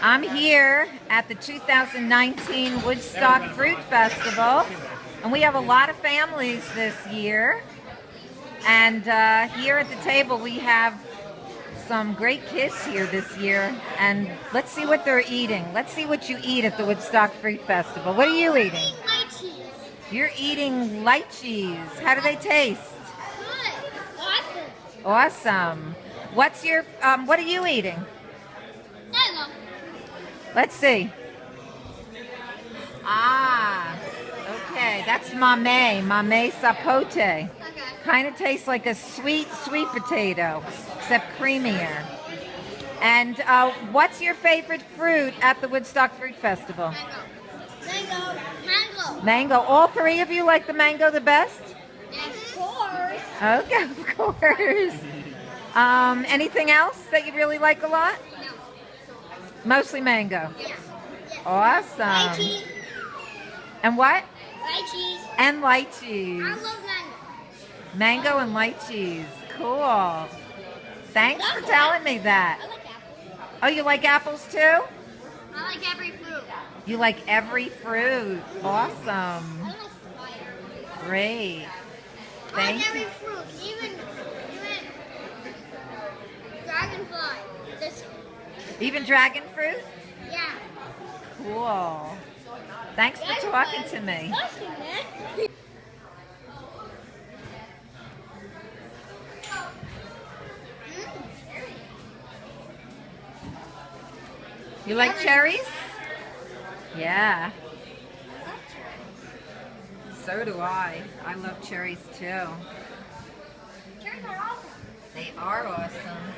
I'm here at the 2019 Woodstock Fruit Festival, and we have a lot of families this year. And here at the table we have some great kids here this year, and let's see what they're eating. Let's see what you eat at the Woodstock Fruit Festival. What are you eating? Lychees. You're eating lychees. How do they taste? Good. Awesome. Awesome. What's your, what are you eating? I don't know. Let's see. Ah, okay, that's mame sapote. Okay. Kind of tastes like a sweet potato, except creamier. And what's your favorite fruit at the Woodstock Fruit Festival? Mango. Mango. Mango. All three of you like the mango the best? Of course. Okay, of course. Anything else that you really like a lot? No. Mostly mango. Yes. Awesome. Lychee. And what? Lychees. And lychees. I love mango. Mango and lychees. Cool. Thanks for telling me that. I like apples. Oh, you like apples too? I like every fruit. You like every fruit. Awesome. I like fire. Great. I Thank like every you. fruit, even dragonfly. This. Even dragon fruit? Yeah. Cool. Thanks for talking to me. You like cherries? Yeah. So do I. I love cherries too. Cherries are awesome. They are awesome.